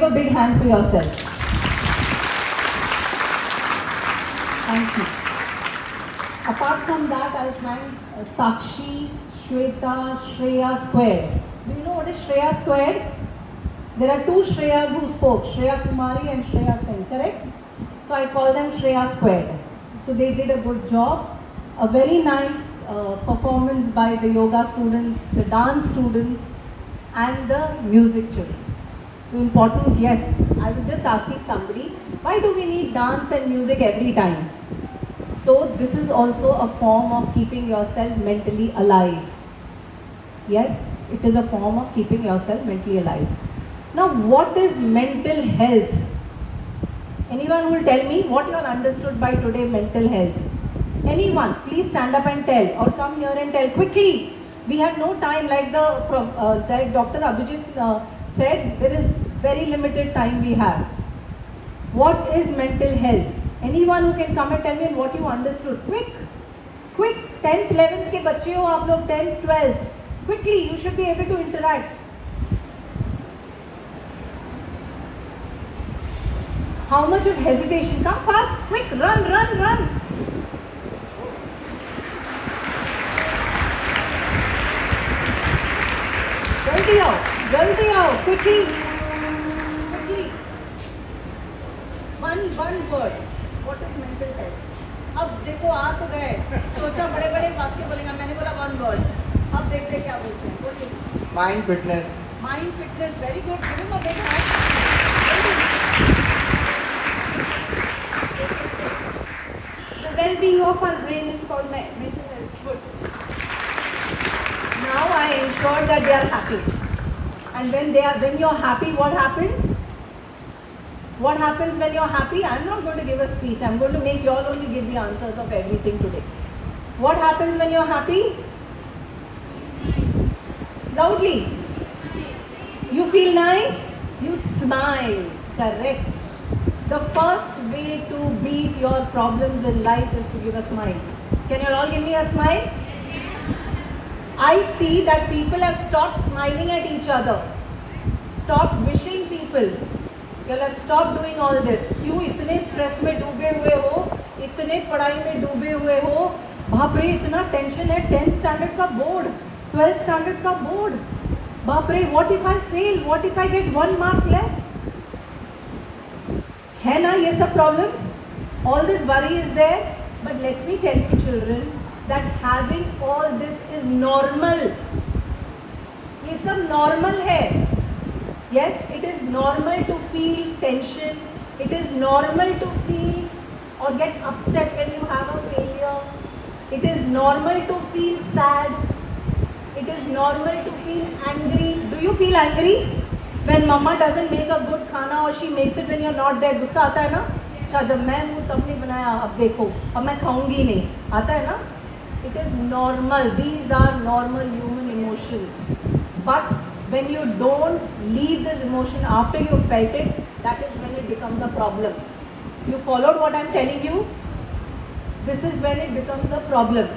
Give a big hand for yourself. Thank you. Apart from that, I'll thank Sakshi, Shweta, Shreya squared. Do you know what is Shreya squared? There are two Shreyas who spoke, Shreya Kumari and Shreya Sen, correct? So I call them Shreya squared. So they did a good job. A very nice performance by the yoga students, the dance students, and the music children. Important, yes. I was just asking somebody, why do we need dance and music every time? So this is also a form of keeping yourself mentally alive. Yes, it is a form of keeping yourself mentally alive. Now, what is mental health? Anyone who will tell me what you are understood by today mental health? Anyone, please stand up and tell, or come here and tell quickly. We have no time, like Dr. Abhijit said, there is very limited time we have. What is mental health? Anyone who can come and tell me what you understood? Quick, 10th, 11th के बच्चे हो आप लोग, 10th, 12th. Quickly, you should be able to interact. How much of hesitation? Come fast, quick, run. जल्दी आओ, quickly. One word. What is mental health? अब देखो आ तो गए, सोचा बड़े वाक्य बोलेंगे, मैंने बोला one word. अब देखते क्या बोलते हैं, बोलिए. Mind fitness. Mind fitness, very good. Give him a big hand. The well-being of our brain is called mental health. Good. Now I ensure that they are happy. And when you're happy, what happens? What happens when you're happy? I'm not going to give a speech. I'm going to make you all only give the answers of everything today. What happens when you're happy? Loudly. You feel nice? You smile. Correct. The first way to beat your problems in life is to give a smile. Can you all give me a smile? I see that people have stopped smiling at each other. Stop wishing people. You'll have stopped doing all this. क्यों इतने stress में डूबे हुए हो, इतने पढ़ाई में डूबे हुए हो, बाप रे इतना टेंशन है, 10th स्टैंडर्ड का बोर्ड, 12th स्टैंडर्ड का बोर्ड, बाप रे what if I fail, what if I get 1 mark less? है ना ये सब problems? All this worry is there, but let me tell you children that having all this is normal. ये सब normal है. Yes, it is normal to feel tension. It is normal to feel or get upset when you have a failure. It is normal to feel sad. It is normal to feel angry. Do you feel angry when mama doesn't make a good खाना or she makes it when you're not there? गुस्सा आता है ना? अच्छा जब मैं हूँ तब नहीं बनाया, अब देखो अब मैं खाऊंगी नहीं, आता है ना? It is normal. These are normal human emotions. But when you don't leave this emotion after you felt it, that is when it becomes a problem. You followed what I'm telling you? This is when it becomes a problem.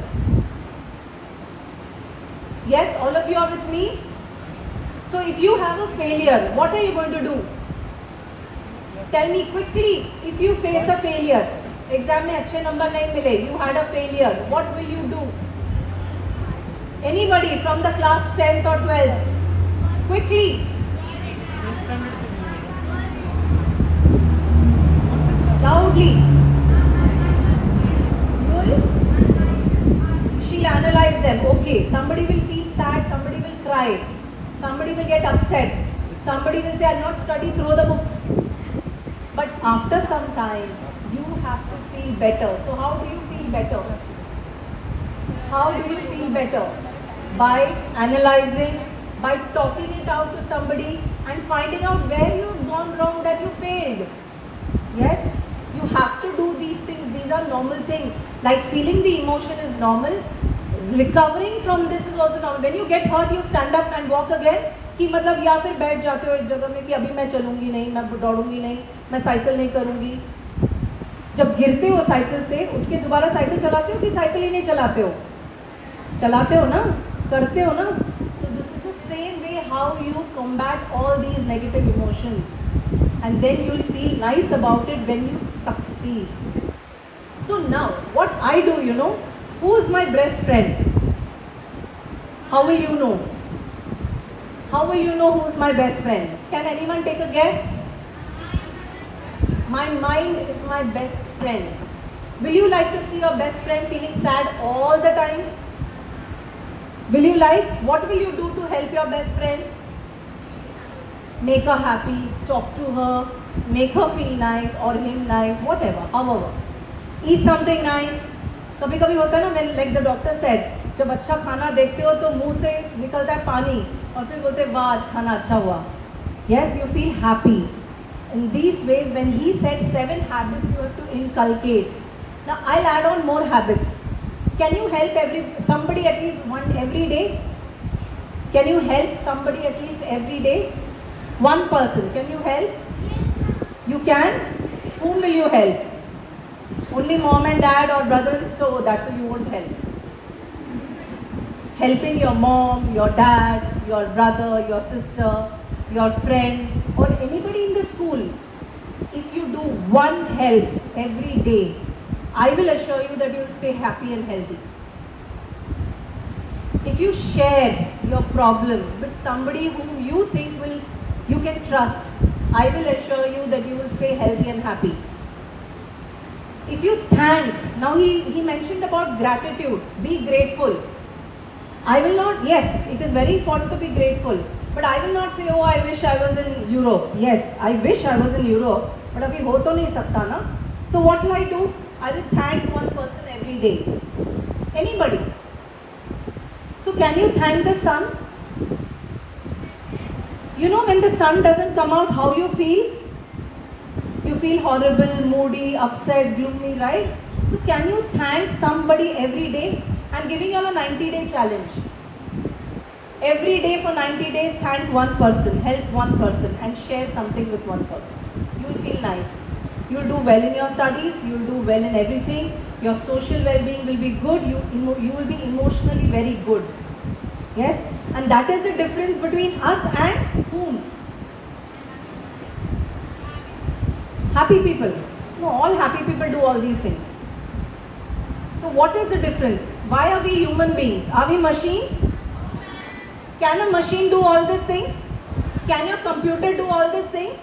Yes, all of you are with me? So if you have a failure, what are you going to do? Tell me quickly, if you face a failure, exam में अच्छे number नहीं मिले, you had a failure, what will you do? Anybody from the class 10th or 12th? Quickly. Loudly. She'll analyze them. Okay, somebody will feel sad, somebody will cry, somebody will get upset, somebody will say, I'll not study, throw the books. But after some time, you have to feel better. So how do you feel better? How do you feel better? By analyzing, by talking it out to somebody and finding out where you've gone wrong, that you failed. Yes, you have to do these things. These are normal things. Like feeling the emotion is normal. Recovering from this is also normal. When you get hurt, you stand up and walk again. कि मतलब या फिर बैठ जाते हो एक जगह में कि अभी मैं चलूँगी नहीं, मैं दौड़ूंगी नहीं, मैं साइकिल नहीं करूँगी. जब गिरते हो साइकिल से उठ के दोबारा साइकिल चलाते हो कि साइकिल ही नहीं चलाते हो? चलाते हो ना, करते हो ना. So this is the same way how you combat all these negative emotions. and then you'll feel nice about it when you succeed. So now, what I do, who is my best friend? How will you know? How will you know who's my best friend? Can anyone take a guess? My mind is my best friend. Will you like to see your best friend feeling sad all the time? Will you like? What will you do to help your best friend? Make her happy, talk to her, make her feel nice or him nice, whatever, however. Eat something nice. कभी कभी होता है ना, when like the doctor said, जब अच्छा खाना देखते हो तो मुंह से निकलता है पानी और फिर बोलते वाह आज खाना अच्छा हुआ. Yes, you feel happy. In these ways, when he said 7 habits you have to inculcate. Now I'll add on more habits. Can you help somebody at least one every day? Can you help somebody at least every day? One person. Can you help? You can? Whom will you help? Only mom and dad or brother and sister? Oh, that you won't help. Helping your mom, your dad, your brother, your sister, your friend, or anybody in the school. If you do one help every day, I will assure you that you will stay happy and healthy. If you share your problem with somebody whom you think you can trust, I will assure you that you will stay healthy and happy. If you thank, now he mentioned about gratitude, be grateful. I will not, yes, it is very important to be grateful, but I will not say, oh, I wish I was in Europe. Yes, I wish I was in Europe, but abhi ho to nahi sakta na. So what will I do? I will thank one person every day. Anybody. So can you thank the sun? You know when the sun doesn't come out, how you feel? You feel horrible, moody, upset, gloomy, right? So can you thank somebody every day? I'm giving you all a 90-day challenge. Every day for 90 days, thank one person, help one person and share something with one person. You'll feel nice. You'll do well in your studies, you'll do well in everything. Your social well-being will be good, you will be emotionally very good. Yes? And that is the difference between us and whom? Happy people. No, all happy people do all these things. So what is the difference? Why are we human beings? Are we machines? Can a machine do all these things? Can your computer do all these things?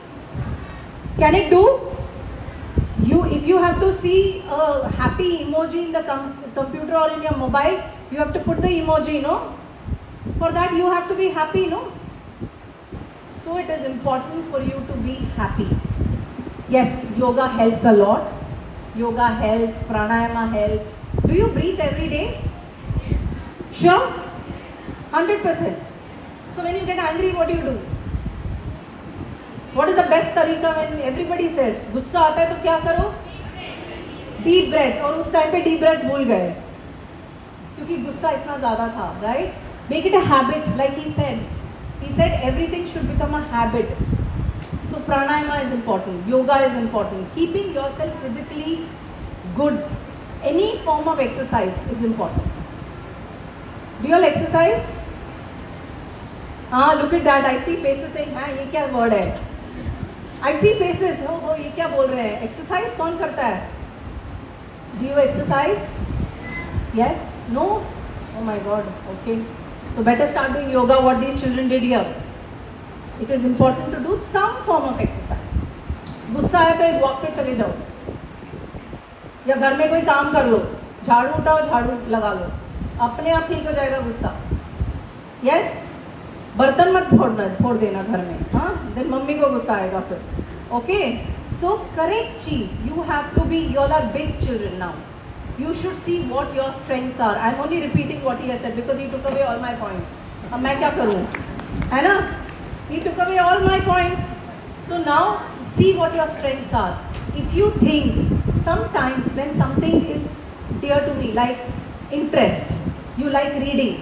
Can it do? If you have to see a happy emoji in the computer or in your mobile, you have to put the emoji, no? For that you have to be happy, no? So it is important for you to be happy. Yes, yoga helps a lot. Yoga helps, pranayama helps. Do you breathe every day? Sure? 100%. So when you get angry, what do? What is the best तरीका when everybody says, गुस्सा आता है तो क्या करो? Deep breaths. और उस time पे deep breaths भूल गए क्योंकि गुस्सा इतना ज़्यादा था, right? Make it a habit, like he said. He said everything should become a habit. So pranayama is important, yoga is important, keeping yourself physically good. Any form of exercise is important. Do you all exercise? Look at that. I see faces saying, ये क्या word है? I see faces. Oh, ये क्या बोल रहे हैं? Exercise कौन करता है? Do you exercise? Yes? No? Oh my God. Okay. So better start doing yoga. What these children did here. It is important to do some form of exercise. गुस्सा आया तो एक वॉक पे चले जाओ या घर में कोई काम कर लो, झाड़ू उठाओ, झाड़ू लगा लो, अपने आप ठीक हो जाएगा गुस्सा. यस? बर्तन मत फोड़ देना घर में, हाँ? देन मम्मी को गुस्सा आएगा फिर. ओके? सो करेक्ट चीज, you have to be, you all are big children now. You should see what your strengths are. I am only repeating what he has said because he took away all my points. अब मैं क्या करूँ? है ना? He took away all my points. So now see what your strengths are. If you think sometimes when something is dear to me, like interest, you like reading,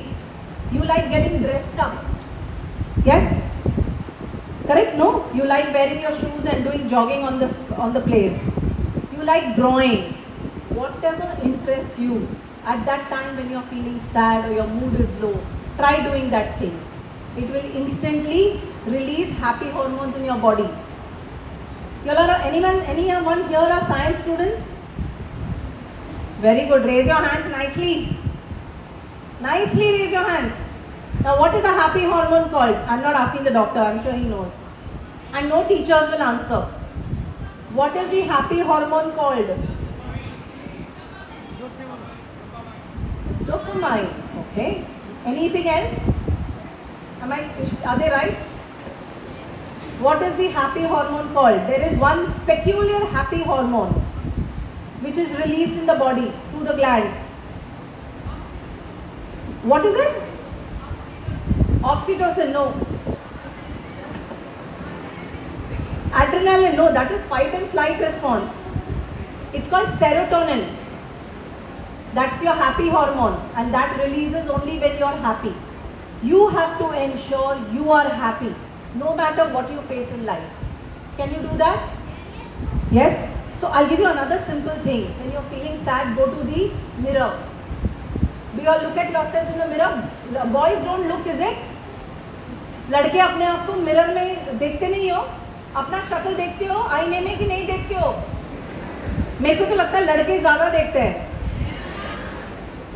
you like getting dressed up. Yes? Correct? No? You like wearing your shoes and doing jogging on the place. You like drawing. Whatever interests you at that time when you're feeling sad or your mood is low, try doing that thing. It will instantly release happy hormones in your body. Anyone here are science students? Very good. Raise your hands nicely. Nicely raise your hands. Now what is a happy hormone called? I'm not asking the doctor, I'm sure he knows. And no teachers will answer. What is the happy hormone called? Dopamine. Okay. Anything else? Are they right? What is the happy hormone called? There is one peculiar happy hormone which is released in the body through the glands. What is it? Oxytocin, no. Adrenaline, no. That is fight and flight response. It's called serotonin. That's your happy hormone, and that releases only when you are happy. You have to ensure you are happy, no matter what you face in life. Can you do that? Yes? So I'll give you another simple thing. When you're feeling sad, go to the mirror. Do you all look at yourselves in the mirror? Boys don't look, is it? लड़के अपने आप को mirror में देखते नहीं हो? अपना शक्ल देखते हो आईने में कि नहीं देखते हो? मेरे को तो लगता है लड़के ज़्यादा देखते हैं.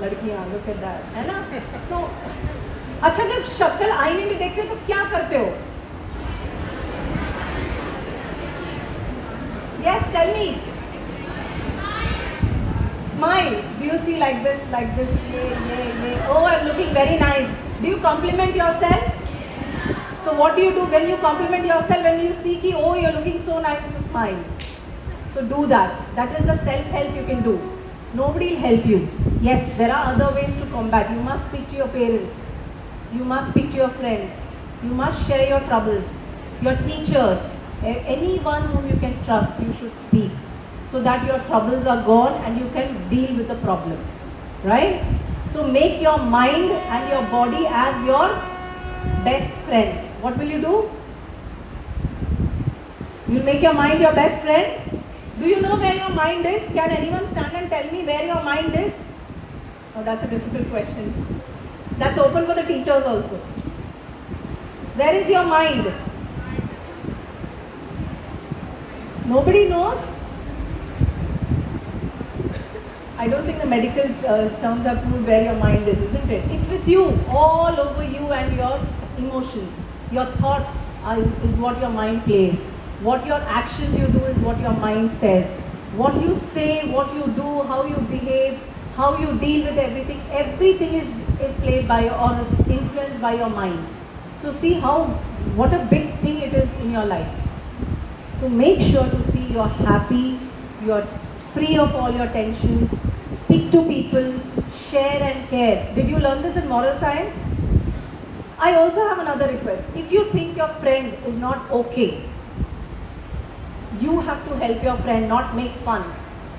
लड़कियाँ look at that, है ना? So अच्छा जब शक्ल आईने में देखते हो तो क्या करते हो? Yes, tell me. Smile. Do you see like this? Yeah. Oh, I'm looking very nice. Do you compliment yourself? So what do you do when you compliment yourself? When you see ki, oh, you're looking so nice, you smile. So do that. That is the self-help you can do. Nobody will help you. Yes, there are other ways to combat. You must speak to your parents. You must speak to your friends. You must share your troubles. Your teachers, anyone whom you can trust, you should speak. So that your troubles are gone and you can deal with the problem. Right? So make your mind and your body as your best friends. What will you do? You'll make your mind your best friend. Do you know where your mind is? Can anyone stand and tell me where your mind is? Oh, that's a difficult question. That's open for the teachers also. Where is your mind? Nobody knows? I don't think the medical terms have proved where your mind is, isn't it? It's with you, all over you and your emotions. Your thoughts is what your mind plays. What your actions you do is what your mind says. What you say, what you do, how you behave, how you deal with everything is played by or influenced by your mind. So see what a big thing it is in your life. So make sure to see you're happy, you're free of all your tensions, speak to people, share and care. Did you learn this in moral science? I also have another request. If you think your friend is not okay, you have to help your friend, not make fun.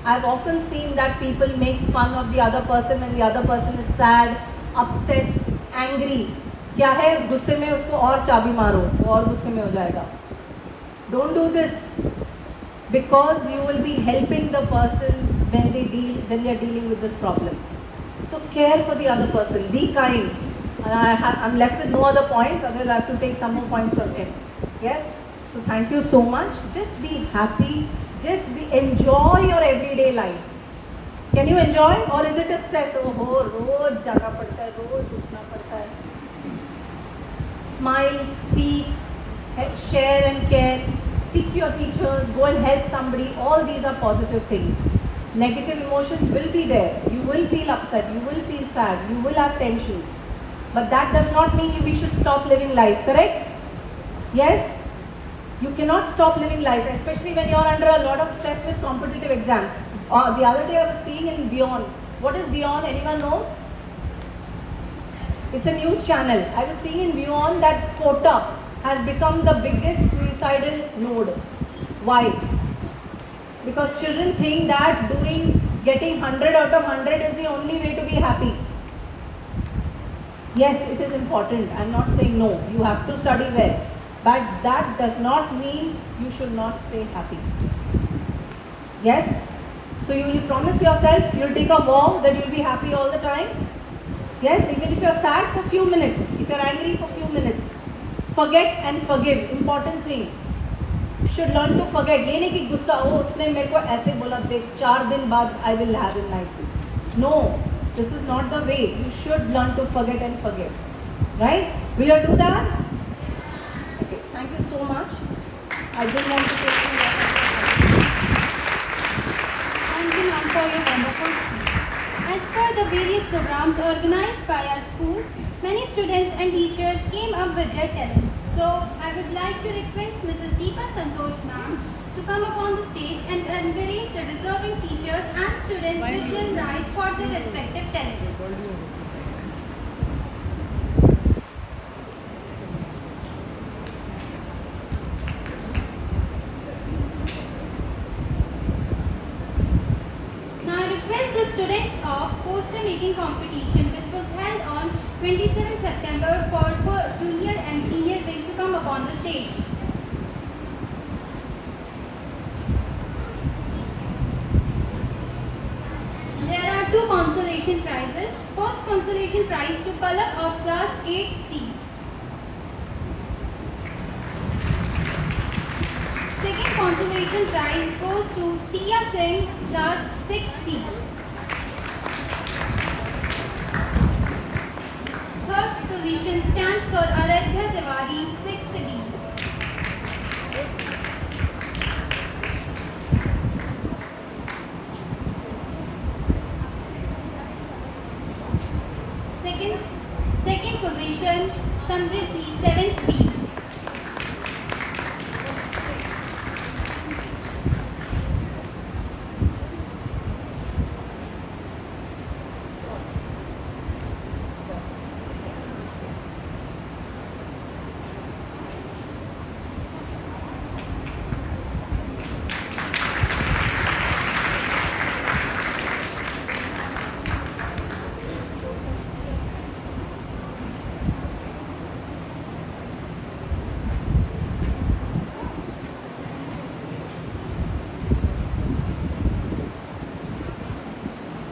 I've often seen that people make fun of the other person when the other person is sad, upset, angry. क्या है गुस्से में उसको और चाबी मारो वो और गुस्से में हो जाएगा. Don't do this because you will be helping the person when they are dealing with this problem. So care for the other person. Be kind. I'm left with no other points. Otherwise, I have to take some more points from him. Yes. So thank you so much. Just be happy. Enjoy your everyday life. Can you enjoy, or is it a stress? Oh, रोज जाना पड़ता है, रोज उठना पड़ता है. Smile, speak, share and care. Speak to your teachers. Go and help somebody. All these are positive things. Negative emotions will be there. You will feel upset. You will feel sad. You will have tensions. But that does not mean we should stop living life. Correct? Yes. You cannot stop living life, especially when you are under a lot of stress with competitive exams. The other day I was seeing in WION. What is WION? Anyone knows? It's a news channel. I was seeing in WION that Kota has become the biggest suicidal node. Why? Because children think that getting 100 out of 100 is the only way to be happy. Yes, it is important. I'm not saying no. You have to study well. But that does not mean you should not stay happy. Yes? So you will promise yourself, you'll take a vow that you'll be happy all the time. Yes? Even if you're sad for a few minutes, if you're angry for a few minutes, forget and forgive. Important thing. should learn to forget. ये नहीं कि गुस्सा हो उसने मेरे को ऐसे बोला देख 4 दिन बाद I will have him nicely. No, this is not the way. You should learn to forget and forgive. Right? Will you do that? Okay, thank you so much. I didn't want to take you long. Thank you, ma'am, for your wonderful speech. As per the various programs organized by our school, many students and teachers came up with their talents. So, I would like to request Mrs. Deepa Santosh ma'am to come upon the stage and encourage the deserving teachers and students with their rights for their respective talents. Now I request the students of poster making competition which was held on 27 September for junior and senior wing to come upon the stage. There are two consolation prizes. First consolation prize to Palak of class 8C. Second consolation prize goes to Sia Singh, class 6C. Third position stands for Aradhya Tiwari, 6th D. Second position, Samriddhi, 7th B.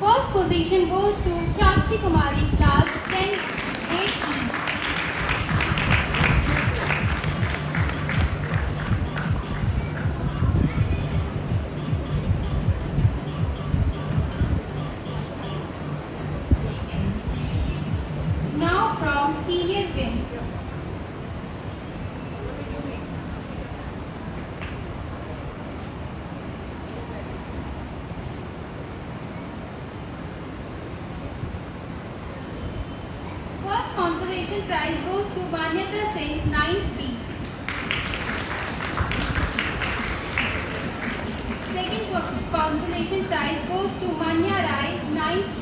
First position goes to Shakshi Kumari, class 10 8E. Now from senior wing. First consolation prize goes to Manyata Singh, 9th B. Second consolation prize goes to Manya Rai, 9th E.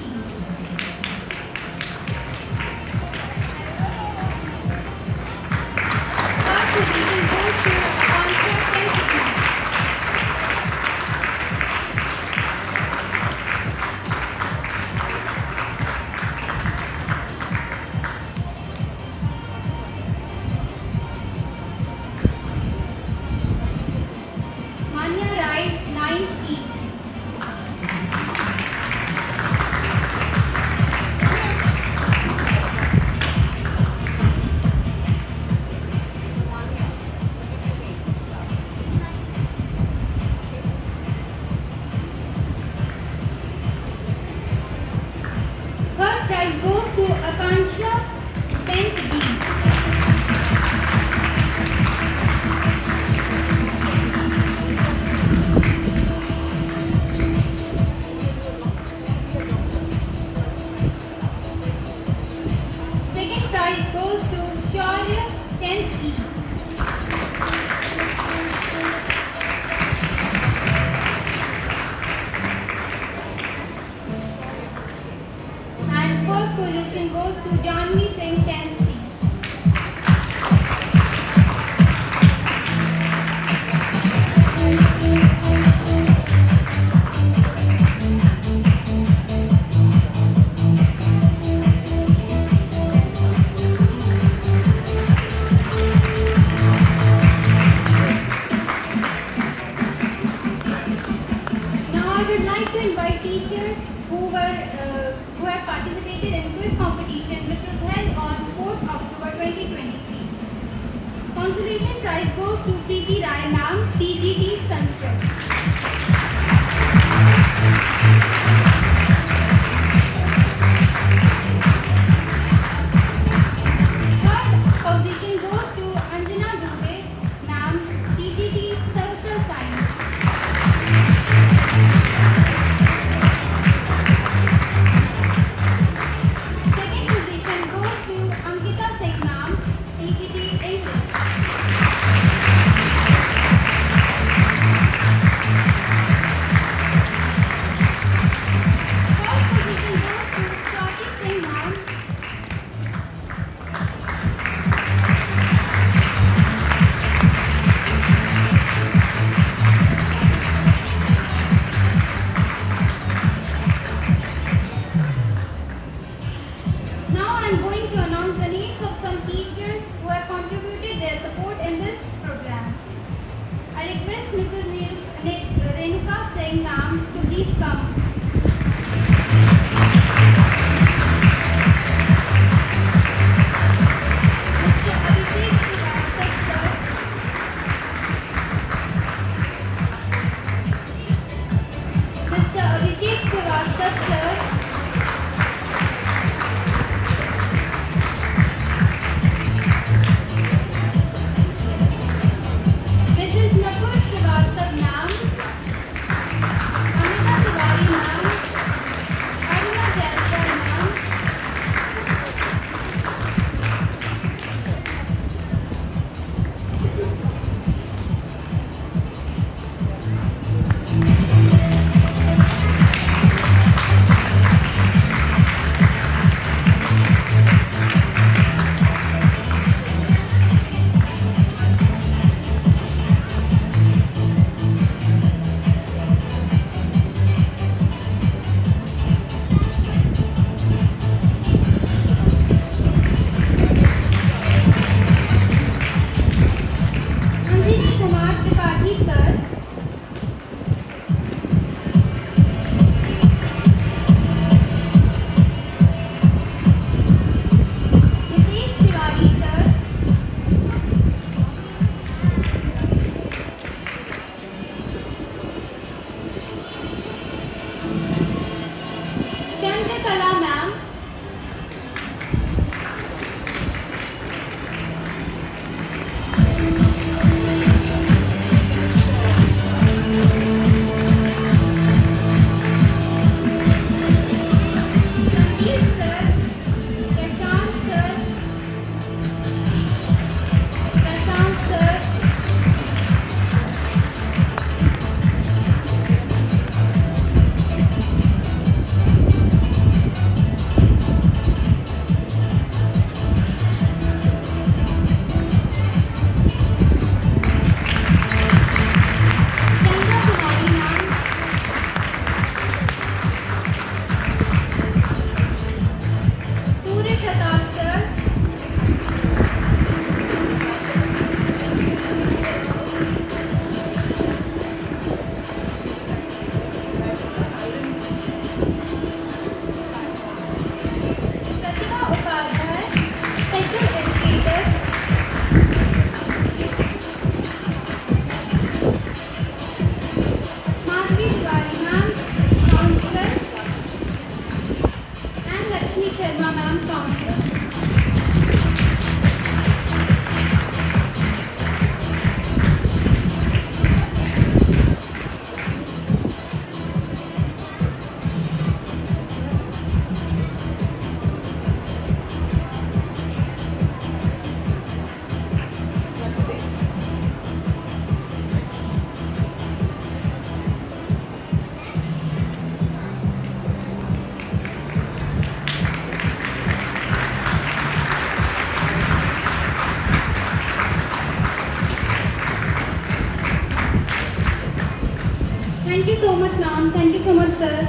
Third position goes to Akansha, 10th E. Manya Rai, 9th E. Third prize goes to Akansha, 10th B. Second prize goes to Shaurya, 10th E. And first position goes to Janvi Singh, 10th C. Now I would like to invite teachers who have participated in quiz competition which was held on 4th October 2023. Consolation prize goes to Preeti Rai ma'am, PGT Sanskrit. Third position goes to Anjana Dubey ma'am, PGT Social Science. Second position goes to Ankita Singh ma'am, PGT English. Third position goes to Swati Singh ma'am. Now I am going to announce the names of some teachers who have contributed their support in this program. I request Mrs. Renuka Singh ma'am to please come. Mr. Abhishek Srivastava sir. Mr. Abhishek Srivastava sir. Mrs. Napur Srivastava ma'am. Amita Tiwari ma'am. Aruna Jaiswal ma'am. Anjani Kumar Tripathi sir. Nitesh Tiwari sir. Chandrakala ma'am. Sandeep sir. Prashant sir. Prashant sir. Chandra Kumari ma'am. Surya Pratap sir. Pratibha Upadhyay, special educator. Madhvi Tiwari ma'am, counselor. And Lakshmi Sharma ma'am, counselor. Thank you so much ma'am. Thank you so much sir.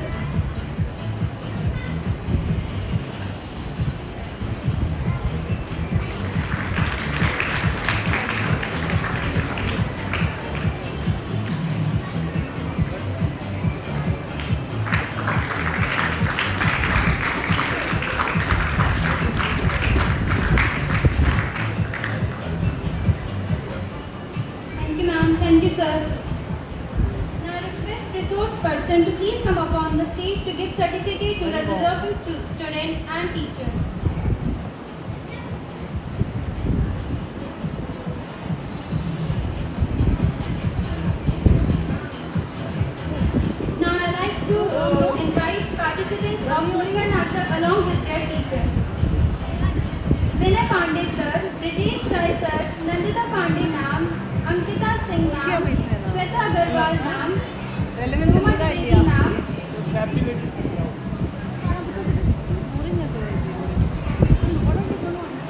person to please come up on the stage to give certificate to the deserving students and teachers. Now I like to invite participants of Munger Natak along with their teachers. Vinay Pandey sir, Brijesh Rai sir, Nandita Pandey ma'am, Ankita Singh ma'am, Shweta Agarwal ma'am, Ruma Trivedi ma'am,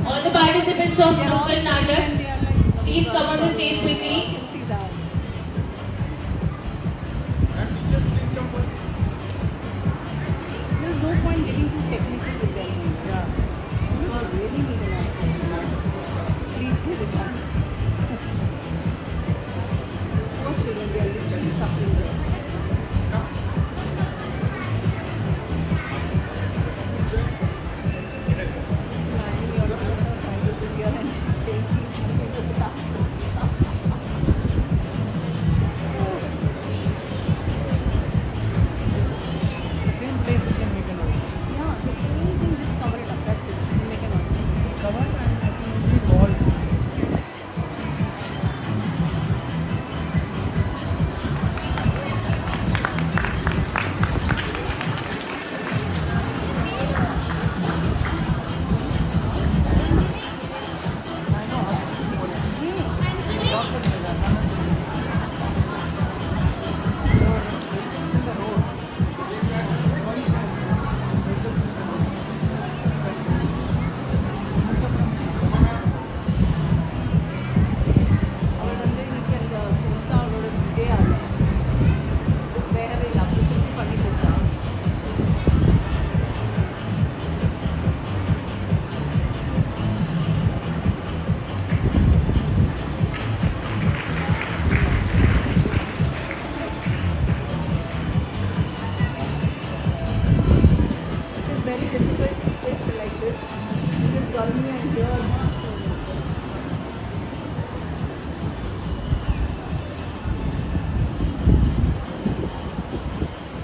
All the participants of Nukkal Natak, please come on the stage quickly. There's no point getting too technical with them. Yeah. You really need an answer. Please give it up. Poor children, they are literally suffering there.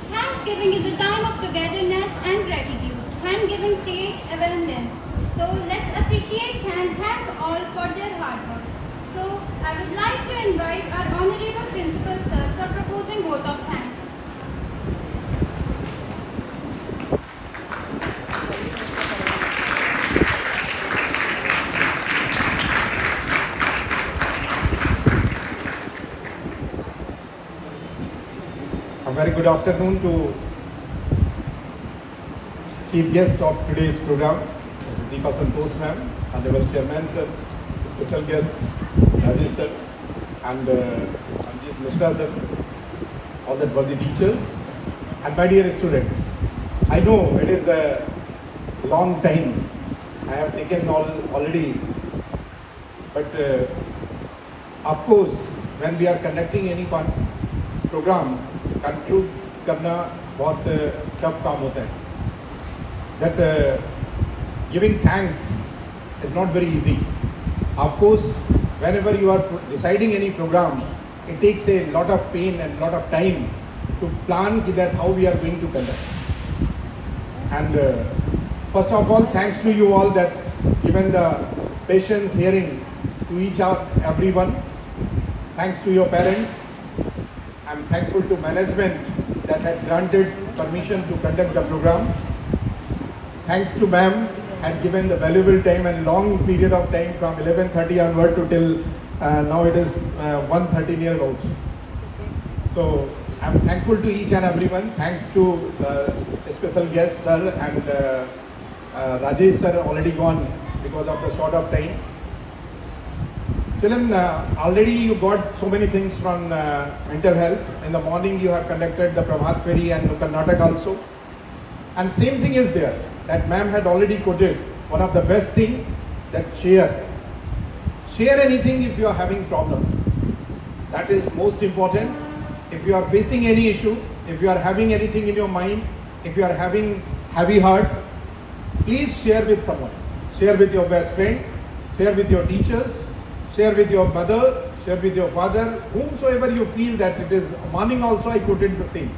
Thanksgiving is a time of togetherness and gratitude. Thanksgiving creates abundance. So let's appreciate and thank all for their hard work. So I would like to invite our Honorable Principal Sir for proposing vote of thanks. A very good afternoon to chief guest of today's program, Mrs. Deepa Santosh ma'am, Honorable Chairman sir, special guest Rajesh sir, and Anjit Mishra sir, all that were the teachers, and my dear students. I know it is a long time I have taken already, but of course when we are conducting any program, conclude करना बहुत tough काम होता है. That giving thanks is not very easy. Of course, whenever you are deciding any program, it takes a lot of pain and lot of time to plan that how we are going to conduct. And first of all, thanks to you all that given the patience hearing to each of everyone. Thanks to your parents. I'm thankful to management that had granted permission to conduct the program. Thanks to ma'am had given the valuable time and long period of time from 11:30 onward to till now it is 1:30 near about. So I'm thankful to each and everyone. Thanks to special guest sir and Rajesh sir already gone because of the short of time. Children, already you got so many things from mental health. In the morning you have conducted the Prabhat Fairy and Nukkal Natak also. And same thing is there, that ma'am had already quoted, one of the best thing, that share. Share anything if you are having problem. That is most important. If you are facing any issue, if you are having anything in your mind, if you are having heavy heart, please share with someone. Share with your best friend, share with your teachers, share with your mother, share with your father, whomsoever you feel that it is. Morning also I quoted the same.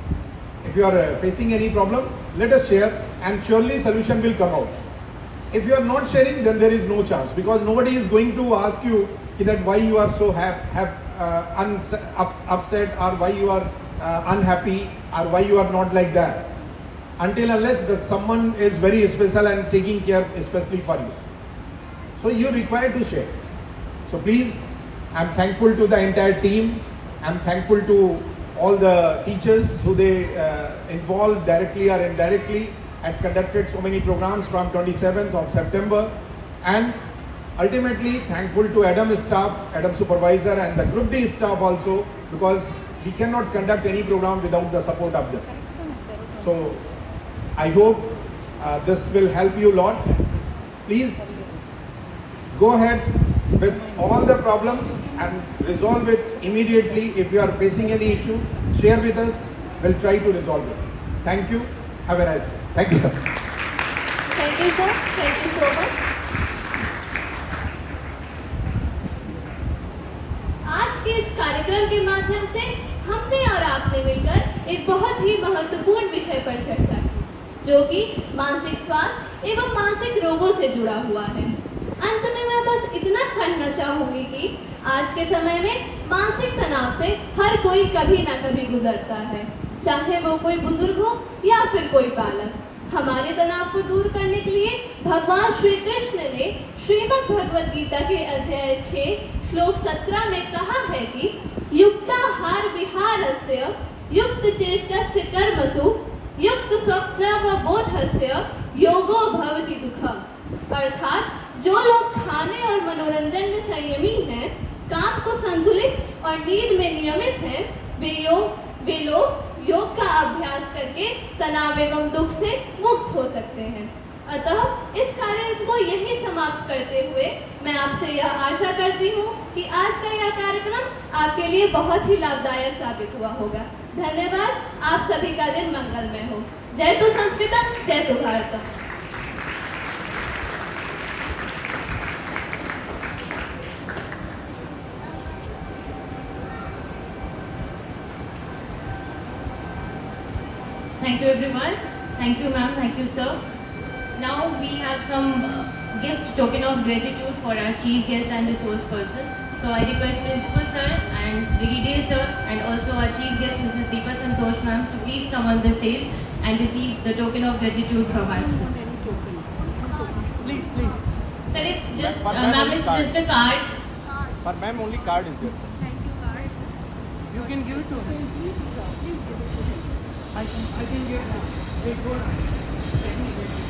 If you are facing any problem, let us share and surely solution will come out. If you are not sharing, then there is no chance, because nobody is going to ask you that why you are so upset, or why you are unhappy, or why you are not like that, until unless that someone is very special and taking care especially for you. So you require to share. So please, I am thankful to the entire team. I am thankful to all the teachers who they involved directly or indirectly and conducted so many programs from 27th of September, and ultimately thankful to Adam staff, Adam supervisor, and the Group D staff also, because we cannot conduct any program without the support of them. So I hope this will help you a lot. Please go ahead with all the problems and resolve it immediately. If you are facing any issue, share with us. We'll try to resolve it. Thank you. Have a nice day. Thank you, sir. Thank you, sir. Thank you so much. आज के इस कार्यक्रम के माध्यम से हमने और आपने मिलकर एक बहुत ही महत्वपूर्ण विषय पर चर्चा की, जो कि मानसिक स्वास्थ्य एवं मानसिक रोगों से जुड़ा हुआ है। अंत में मैं बस इतना कहना चाहूंगी कि आज के समय में मानसिक तनाव से हर कोई कभी ना कभी गुजरता है, चाहे वो कोई बुजुर्ग हो या फिर कोई बालक। हमारे तनाव को दूर करने के लिए भगवान श्री कृष्ण ने श्रीमद् भगवद गीता के अध्याय 6 श्लोक 17 में कहा है कि युक्ताहार विहारस्य युक्त चेष्टस्य कर्मसु युक्त स्वप्नवबोधस्य योगो भवति दुःखम्। अर्थात जो लोग खाने और मनोरंजन में संयमी हैं, काम को संतुलित और नींद में नियमित हैं, वे लोग योग का अभ्यास करके तनाव एवं दुख से मुक्त हो सकते हैं। अतः इस कार्यक्रम को यही समाप्त करते हुए मैं आपसे यह आशा करती हूँ कि आज का यह कार्यक्रम आपके लिए बहुत ही लाभदायक साबित हुआ होगा। धन्यवाद। आप सभी का दिन मंगलमय हो। जय तु संस्कृतम, जय तु Bharatam. Thank you everyone. Thank you ma'am. Thank you sir. Now we have some gift token of gratitude for our chief guest and resource person. So I request Principal sir and Brigadier sir and also our chief guest Mrs. Deepa Santosh ma'am to please come on the stage and receive the token of gratitude from our school. Please, please. Sir, it's just ma'am, it's just a card. For ma'am, only card is there, sir. You can give it to him. I can give it. Wait, hold on. Let me get it.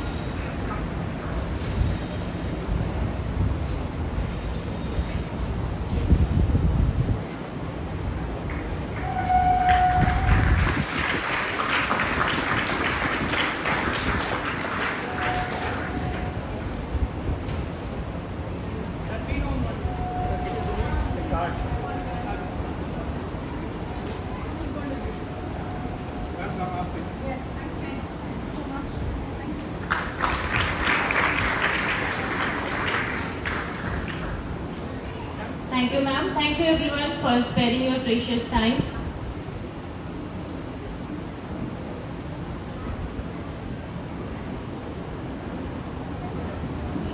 Thank you ma'am. Thank you everyone for sparing your precious time.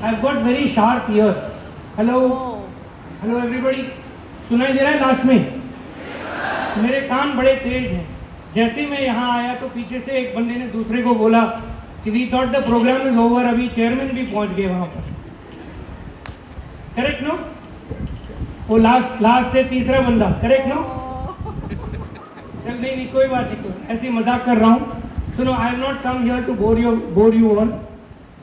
I've got very sharp ears. Hello. Hello everybody. सुनाई दे रहा है last में? मेरे कान बड़े तेज हैं। जैसे ही मैं यहाँ आया तो पीछे से एक बंदे ने दूसरे को बोला कि we thought the programme is over, अभी चेयरमैन भी पहुँच गए वहाँ पर। Correct no? वो लास्ट से तीसरा बंदा, करेक्ट नो? चल नहीं कोई बात नहीं, ऐसे मजाक कर रहा हूँ। सुनो, I have not come here to bore you all.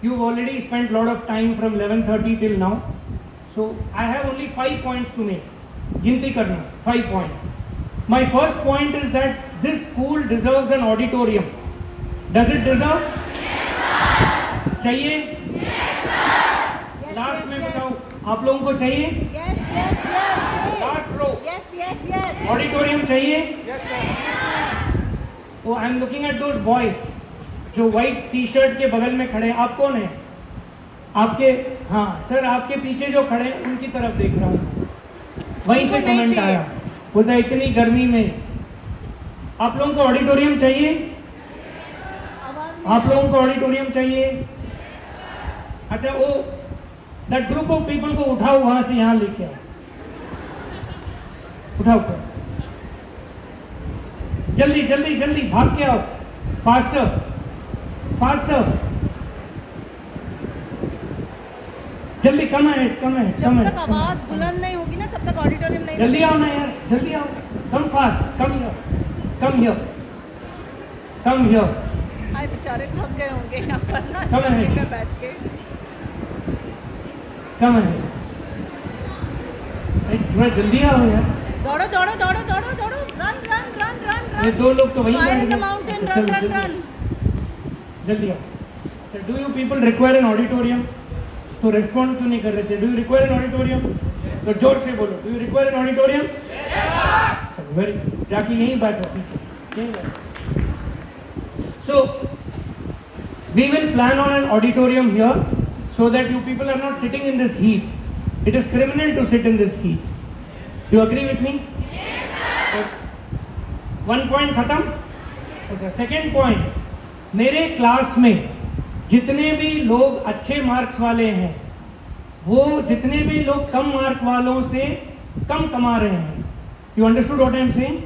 You've already spent a lot of time from 11:30 till now. So I have only 5 points to make. गिनती करना, 5 points. My first point is that this school deserves an auditorium. Does it deserve? Yes, sir. चाहिए? Yes, sir. Last में बताओ, आप लोगों को चाहिए? Yes, yes, yes. Last row. Yes, yes, yes. Auditorium चाहिए? Yes, sir. Oh, I'm looking at those boys. जो white T shirt के बगल में खड़े हैं, आप कौन है? आपके, हाँ सर, आपके पीछे जो खड़े हैं उनकी तरफ देख रहा हूँ। वहीं से कमेंट आया, बोलता इतनी गर्मी में आप लोगों को ऑडिटोरियम चाहिए? आप लोगों को ऑडिटोरियम चाहिए? अच्छा, वो दैट ग्रुप ऑफ पीपल को उठाओ, वहां से यहां लेके आओ, उठाओ कर, जल्दी जल्दी जल्दी भाग के आओ, फास्टर फास्टर, जल्दी, कम है जब तक आवाज बुलंद नहीं होगी ना तब तक ऑडिटोरियम नहीं जल्दी आओ ना यार, जल्दी आओ, come fast, come here, come here, come here, आए बेचारे थक गए होंगे यहाँ पर ना Come on. में बैठ के। कम है, थोड़ा जल्दी आओ यार, दौड़ो दौड़ो दौड़ो दौड़ो दौड़ो, रन रन रन रन ये रन, दो लोग तो वहीं फायर इन बैठ द गए। माउंटेन, चलो, रन रन जल्दी, रन। जल्दी आओ। So, do you people require an auditorium? तो रेस्पॉन्ड क्यों नहीं कर रहे थे? Do you require an auditorium? तो जोर से बोलो, do you require an auditorium? चलो, वेरी गुड, जाके यहीं बैठो पीछे, यहीं बैठो। So we will plan on an auditorium here so that you people are not sitting in this heat. It is criminal to sit in this heat. You agree with me? Yes, sir. One point खत्म? अच्छा, second point, मेरे class में जितने भी लोग अच्छे marks वाले हैं, वो जितने भी लोग कम मार्क वालों से कम कमा रहे हैं. You understood what I am saying?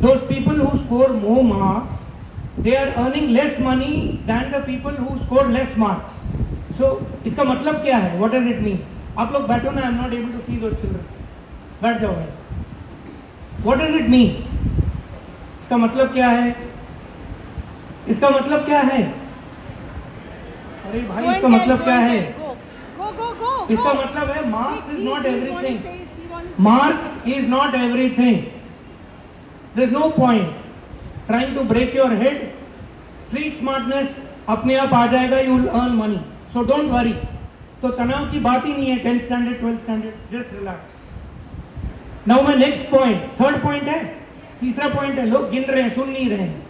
Those people who score more marks, they are earning less money than the people who score less marks. So इसका मतलब क्या है? What does it mean? आप लोग बैठो ना, I am not able to see those children. बैठ जाओ भाई. What does it mean? इसका मतलब क्या है? इसका मतलब क्या है? अरे भाई, इसका मतलब क्या है? Go go go. इसका मतलब है marks is not everything. Marks is not everything. There is no point trying to break your head. Street smartness अपने आप आ जाएगा. You will earn money. So don't worry. तो तनाव की बात ही नहीं है. 10th standard, 12th standard, just relax. Now my next point, third point है, तीसरा point है, लोग गिन रहे हैं, सुन नहीं रहे हैं.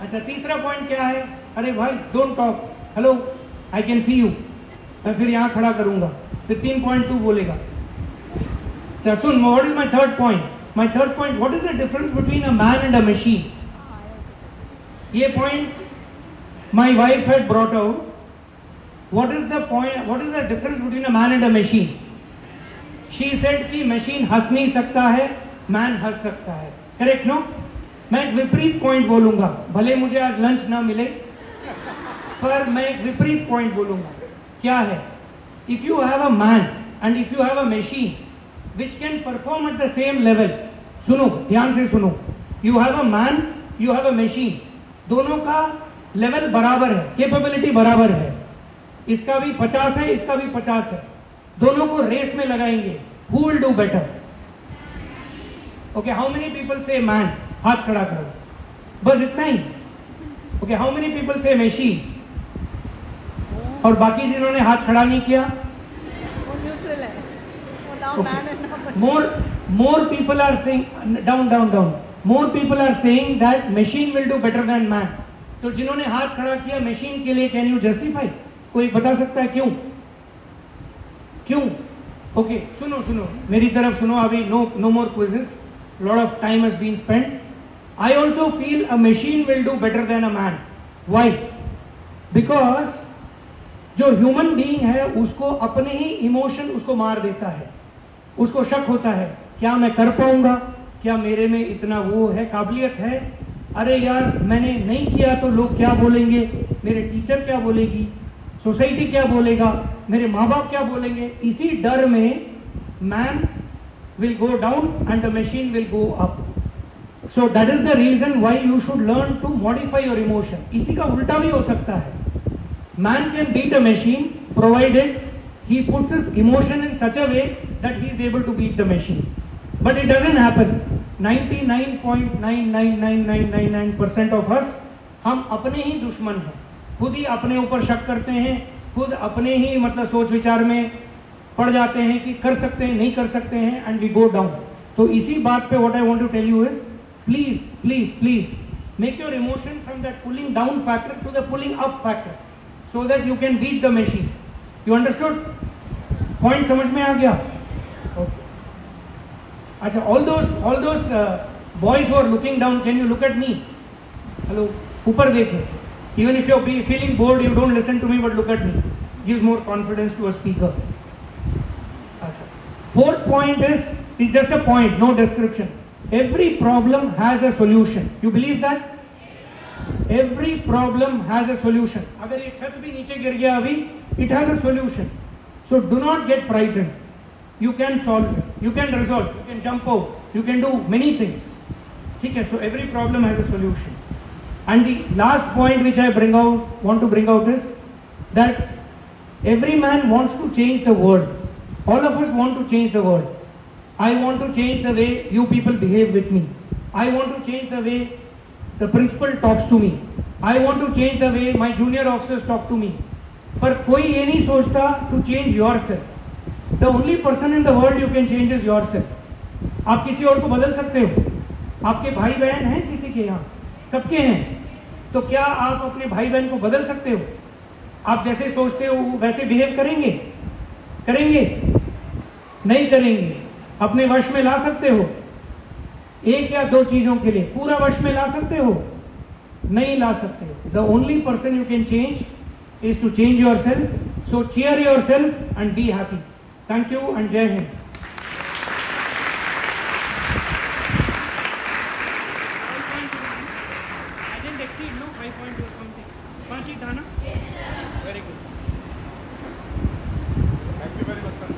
अच्छा, तीसरा point क्या है? अरे भाई, don't talk. Hello, I can see you. मैं फिर यहाँ खड़ा करूँगा, फिर 3.2 बोलेगा. अच्छा सुन, what is my third point? My third point, what is the difference between a man and a machine? ये point my wife had brought out. What is the point? What is the difference between a man and a machine? She said कि machine हंस नहीं सकता है, man हंस सकता है. Correct no? मैं एक विपरीत point बोलूँगा, भले मुझे आज lunch ना मिले, पर मैं एक विपरीत point बोलूँगा. क्या है? If you have a man and if you have a machine which can perform at the same level, सुनो, ध्यान से सुनो. You have a man, you have a machine. दोनों का लेवल बराबर है, कैपेबिलिटी बराबर है. इसका भी 50 है, इसका भी 50 है. दोनों को रेस में लगाएंगे. Who will do better? Okay, how many people say man? हाथ खड़ा करो. बस इतना ही. Okay, how many people say machine? और बाकी जिन्होंने हाथ खड़ा नहीं किया, वो न्यूट्रल है. वो now man and now machine. more people are saying down. More people are saying that machine will do better than man. तो जिन्होंने हाथ खड़ा किया मशीन के लिए, कैन यू जस्टिफाई? कोई बता सकता है क्यों? क्यों? ओके, सुनो मेरी तरफ सुनो. अभी no more quizzes. Lot of time has been spent. I also feel a machine will do better than a man. Why? Because जो ह्यूमन बीइंग है उसको अपने ही इमोशन उसको मार देता है. उसको शक होता है, क्या मैं कर पाऊंगा? क्या मेरे में इतना वो है, काबिलियत है? अरे यार, मैंने नहीं किया तो लोग क्या बोलेंगे? मेरे टीचर क्या बोलेगी? सोसाइटी क्या बोलेगा? मेरे माँ बाप क्या बोलेंगे? इसी डर में man will go down and the machine will go up. So that is the reason why you should learn to modify your emotion. इसी का उल्टा भी हो सकता है. Man can beat a machine provided he puts his emotion in such a way that he is able to beat the machine. But it doesn't happen. 99.99999% of us, हम अपने ही दुश्मन हैं. खुद ही अपने ऊपर शक करते हैं, खुद अपने ही मतलब सोच विचार में पड़ जाते हैं कि कर सकते हैं, नहीं कर सकते हैं, and we go down. तो इसी बात पे what I want to tell you is, please make your emotion from that pulling down factor to the pulling up factor, so that you can beat the machine. You understood? Point समझ में आ गया? Okay. अच्छा, all those boys who are looking down, can you look at me? Hello, ऊपर देखें. Even if you're feeling bored, you don't listen to me, but look at me. Gives more confidence to a speaker. Achha. Fourth point is just a point, no description. Every problem has a solution. You believe that? Every problem has a solution. अगर ये छत भी नीचे गिर गया अभी, it has a solution. So do not get frightened. You can solve it. You can resolve. You can jump out. You can do many things. ठीक है? So every problem has a solution. And the last point which I want to bring out is that every man wants to change the world. All of us want to change the world. I want to change the way you people behave with me. I want to change the way the principal talks to me. I want to change the way my junior officers talk to me. पर कोई ये नहीं सोचता to change yourself. The only person in the world you can change is yourself. आप किसी और को बदल सकते हो? आपके भाई बहन हैं किसी के यहाँ? सबके हैं. तो क्या आप अपने भाई बहन को बदल सकते हो? आप जैसे सोचते हो वैसे बिहेव करेंगे? करेंगे? नहीं करेंगे. अपने वश में ला सकते हो? एक या दो चीजों के लिए पूरा वश में ला सकते हो? नहीं ला सकते हो. The only person you can change is to change yourself. So cheer yourself and be happy. Thank you and Jai Hind. I didn't exceed, no? 5 point you were counting. 5 ही था ना? Yes, sir. Very good. Thank you very much, sir.